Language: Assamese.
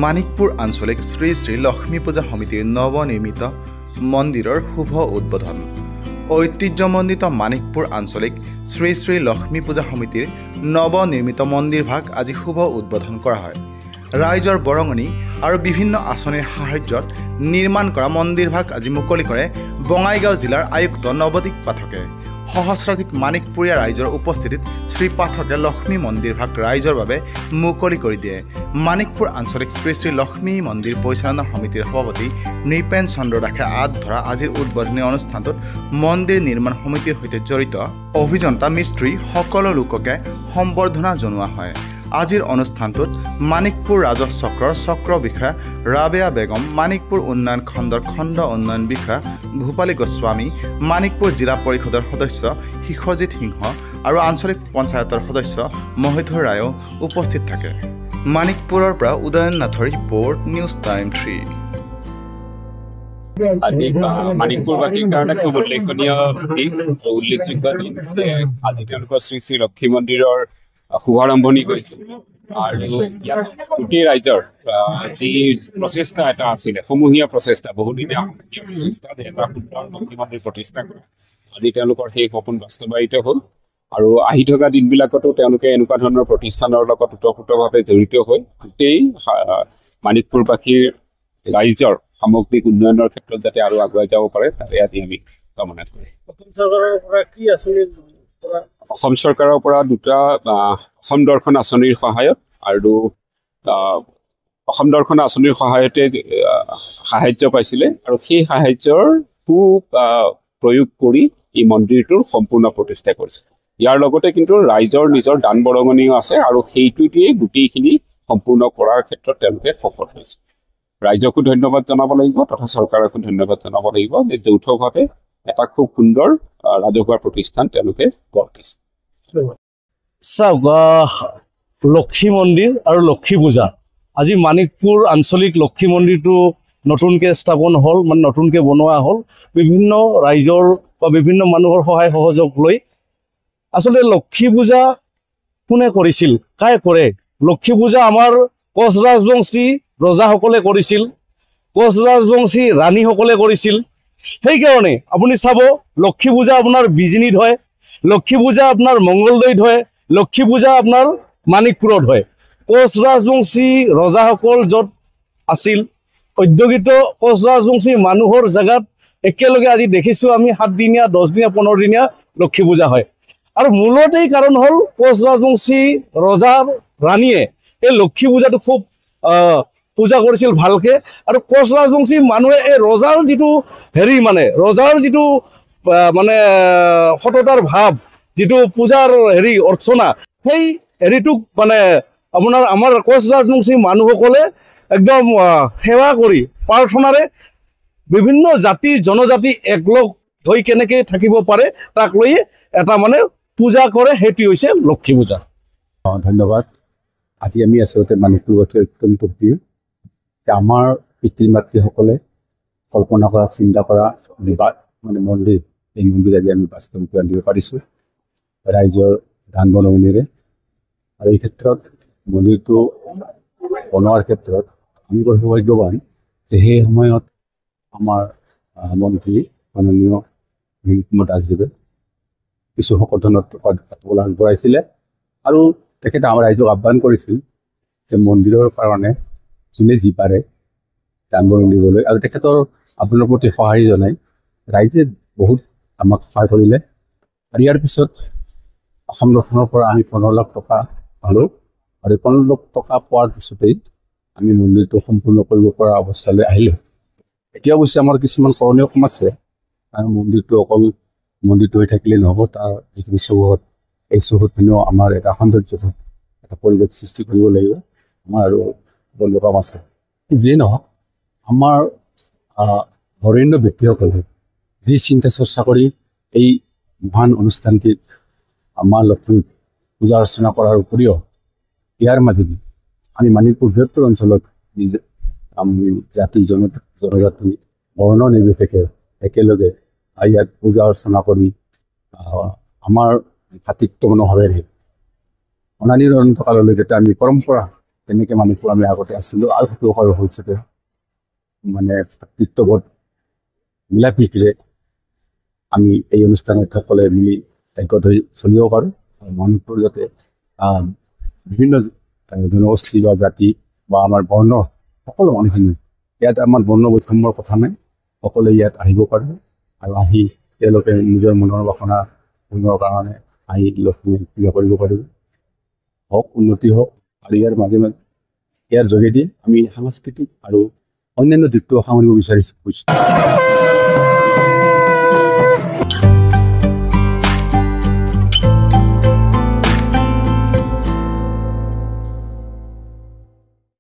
মানিকপুৰ আঞ্চলিক শ্ৰী শ্ৰী লক্ষ্মী পূজা সমিতিৰ নৱনিৰ্মিত মন্দিৰৰ শুভ উদ্বোধন। ঐতিহ্যমণ্ডিত মানিকপুৰ আঞ্চলিক শ্ৰী শ্ৰী লক্ষ্মী পূজা সমিতিৰ নৱনিৰ্মিত মন্দিৰভাগ আজি শুভ উদ্বোধন কৰা হয়। ৰাইজৰ বৰঙণি আৰু বিভিন্ন আঁচনিৰ সাহায্যত নিৰ্মাণ কৰা মন্দিৰভাগ আজি মুকলি কৰে বঙাইগাঁও জিলাৰ আয়ুক্ত নৱদীপ পাঠকে। সহস্ৰাধিক মানিকপুৰীয়া ৰাইজৰ উপস্থিতিত শ্ৰী পাঠকে লক্ষ্মী মন্দিৰভাগ ৰাইজৰ বাবে মুকলি কৰি দিয়ে। মানিকপুৰ আঞ্চলিক শ্ৰী শ্ৰী লক্ষ্মী মন্দিৰ পৰিচালনা সমিতিৰ সভাপতি নৃপেন চন্দ্ৰ দাসে আঁত ধৰা আজিৰ উদ্বোধনী অনুষ্ঠানটোত মন্দিৰ নিৰ্মাণ সমিতিৰ সৈতে জড়িত অভিযন্তা মিস্ত্ৰী সকলো লোককে সম্বৰ্ধনা জনোৱা হয়। আজিৰ অনুষ্ঠানটোত মানিকপুৰ ৰাজহ চক্ৰৰ চক্ৰ বিষয়া ৰাবেয়া বেগম, মানিকপুৰ উন্নয়ন খণ্ডৰ খণ্ড উন্নয়ন বিষয়া ভূপালী গোস্বামী, মানিকপুৰ জিলা পৰিষদৰ সদস্য শিখৰজিৎ সিংহ আৰু আঞ্চলিক পঞ্চায়তৰ সদস্য মহিধৰ ৰায়ো উপস্থিত থাকে। মানিকপুৰৰ পৰা উদয়ন নাথৰ ৰিপৰ্ট, নিউজ টাইম 3। আজি মানিকপুৰবাসীৰ কাৰণে খুব উল্লেখনীয় দিন, উল্লেখযোগ্য দিন যে আজি তেওঁলোকৰ শ্ৰী শ্ৰী লক্ষ্মী মন্দিৰৰ শুভাৰম্ভণি কৰিছিল আৰু ইয়াত গোটেই ৰাইজৰ যি প্ৰচেষ্টা এটা আছিলে, সমূহীয়া প্ৰচেষ্টা, বহুদিনীয়া প্ৰচেষ্টা যে এটা সুন্দৰ লক্ষ্মী মন্দিৰ প্ৰতিষ্ঠা কৰা, আজি তেওঁলোকৰ সেই সপোন বাস্তৱায়িত হ'ল। আৰু আহি থকা দিনবিলাকতো তেওঁলোকে এনেকুৱা ধৰণৰ প্ৰতিষ্ঠানৰ লগত ওতঃপ্ৰোতভাৱে জড়িত হৈ গোটেই মানিকপুৰবাসীৰ ৰাইজৰ সামগ্ৰিক উন্নয়নৰ ক্ষেত্ৰত যাতে আৰু আগুৱাই যাব পাৰে তাৰে আজি আমি কামনা কৰিম। অসম চৰকাৰৰ পৰা দুটা অসম দৰ্শন আঁচনিৰ সহায়ত আৰু অসম দৰ্শন আঁচনিৰ সহায়তে সাহায্য পাইছিলে আৰু সেই সাহায্যৰ প্ৰয়োগ কৰি এই মন্দিৰটোৰ সম্পূৰ্ণ প্ৰতিষ্ঠা কৰিছে। ইয়াৰ লগতে কিন্তু ৰাইজৰ নিজৰ দান বৰঙণিও আছে আৰু সেইটো দিয়ে গোটেইখিনি সম্পূৰ্ণ কৰাৰ ক্ষেত্ৰত তেওঁলোকে সফল হৈছে। ৰাইজকো ধন্যবাদ জনাব লাগিব তথা চৰকাৰকো ধন্যবাদ জনাব লাগিব যে যৌথভাৱে এটা খুব সুন্দৰ ৰাজহুৱা প্ৰতিষ্ঠান তেওঁলোকে গঢ় দিছে। লক্ষ্মী মন্দিৰ আৰু লক্ষ্মী পূজা আজি মানিকপুৰ আঞ্চলিক লক্ষ্মী মন্দিৰটো নতুনকৈ স্থাপন হ'ল, মানে নতুনকৈ বনোৱা হ'ল বিভিন্ন ৰাইজৰ বা বিভিন্ন মানুহৰ সহায় সহযোগ লৈ। আচলতে লক্ষ্মী পূজা কোনে কৰিছিল, কাই কৰে? লক্ষ্মী পূজা আমাৰ কোচ ৰাজবংশী ৰজাসকলে কৰিছিল, কোচ ৰাজবংশী ৰাণীসকলে কৰিছিল। সেইকাৰণে আপুনি চাব লক্ষ্মী পূজা আপোনাৰ বিজিনীত হয়, লক্ষ্মী পূজা আপোনাৰ মংগলদৈত হয়, লক্ষ্মী পূজা আপোনাৰ মানিকপুৰত হয়। কোচ ৰাজবংশী ৰজাসকল য'ত আছিল, অধ্যুষিত কোচ ৰাজবংশী মানুহৰ জেগাত একেলগে আজি দেখিছোঁ আমি 7 দিনীয়া 10 দিনীয়া 15 দিনীয়া লক্ষ্মী পূজা হয়। আৰু মূলতেই কাৰণ হ'ল কোচ ৰাজবংশী ৰজাৰ ৰাণীয়ে এই লক্ষ্মী পূজাটো খুব পূজা কৰিছিল ভালকে। আৰু কোচ ৰাজবংশী মানুহে এই ৰজাৰ যিটো মানে ৰজাৰ যিটো মানে সততাৰ ভাৱ, যিটো পূজাৰ অৰ্চনা, সেই হেৰিটোক মানে আপোনাৰ আমাৰ কোচ ৰাজবংশী মানুহসকলে একদম সেৱা কৰি প্ৰাৰ্থনাৰে বিভিন্ন জাতি জনজাতি একলগ হৈ কেনেকৈ থাকিব পাৰে তাক লৈ এটা মানে পূজা কৰে, সেইটো হৈছে লক্ষ্মী পূজা। ধন্যবাদ। আজি আমি আচলতে মানিকপুৰবাসী অত্যন্ত প্ৰিয় যে আমাৰ পিতৃ মাতৃসকলে কল্পনা কৰা চিন্তা কৰা যি মানে মন্দিৰ, এই মন্দিৰ আজি আমি বাস্তৱিক আনিব পাৰিছোঁ ৰাইজৰ দান বৰঙণিৰে। আৰু এই ক্ষেত্ৰত মন্দিৰটো বনোৱাৰ ক্ষেত্ৰত আমি বৰ সৌভাগ্যৱান যে সেই সময়ত আমাৰ মন্ত্ৰী মাননীয় কুমাৰ দাসদেৱে কিছু সংগঠনত আগবঢ়াইছিলে আৰু তেখেতে আমাৰ ৰাইজক আহ্বান কৰিছিল যে মন্দিৰৰ কাৰণে যোনে যি পাৰে দান বৰঙণি দিবলৈ। আৰু তেখেতৰ আপোনাৰ প্ৰতি সঁহাৰি জনাই ৰাইজে বহুত আমাক সহায় কৰিলে। আৰু ইয়াৰ পিছত অসম দৰ্শনৰ পৰা আমি 15 লাখ টকা পালোঁ আৰু 15 লাখ টকা পোৱাৰ পিছতেই আমি মন্দিৰটো সম্পূৰ্ণ কৰিব পৰা অৱস্থালৈ আহিলোঁ। এতিয়া অৱশ্যে আমাৰ কিছুমান কৰণীয় কাম আছে, আৰু মন্দিৰটো অকল মন্দিৰটো হৈ থাকিলে নহ'ব, তাৰ যিখিনি চৌহদ, এই চৌহদখিনিও আমাৰ এটা সৌন্দৰ্য এটা পৰিৱেশ সৃষ্টি কৰিব লাগিব। আমাৰ আৰু বন্ধ কাম আছে। যিয়ে নহওক আমাৰ বৰেণ্য ব্যক্তিসকলে যি চিন্তা চৰ্চা কৰি এই মহান অনুষ্ঠানটিত আমাৰ লক্ষ্মীক পূজা অৰ্চনা কৰাৰ উপৰিও ইয়াৰ মাজেদি আমি মানিকপুৰ বৃহত্তৰ অঞ্চলত নিজে আমি জাতি জনজাতি বৰ্ণ নিৰ্বিশেষে একেলগে ইয়াত পূজা অৰ্চনা কৰি আমাৰ ভাতৃত্ব মনোভাৱেৰে অনাদিৰ অন্তকাললৈ যাতে আমি পৰম্পৰা তেনেকৈ মণিপুৰ আমি আগতে আছিলোঁ আৰু থাকিব পাৰোঁ ভৱিষ্যতে মানে ভাতৃত্ববোধ মিলা প্ৰীতিৰে আমি এই অনুষ্ঠানত সকলে মিলি ঐক্য ধৰি চলিব পাৰোঁ আৰু মণিপুৰ যাতে বিভিন্ন জনগোষ্ঠী বা জাতি বা আমাৰ বৰ্ণ সকলো মানুহখিনি ইয়াত আমাৰ বৰ্ণ বৈষম্যৰ কথা নাই সকলোৱে ইয়াত আহিব পাৰে আৰু আহি তেওঁলোকে নিজৰ মনৰ বাসনা পূৰণৰ কাৰণে আহি লক্ষ্মী পূজা কৰিব পাৰিব হওক উন্নতি হওক আৰু ইয়াৰ মাজে মাজে ইয়াৰ যোগেদি আমি সাংস্কৃতিক আৰু অন্যান্য দিশটো সামৰিব বিচাৰিছোঁ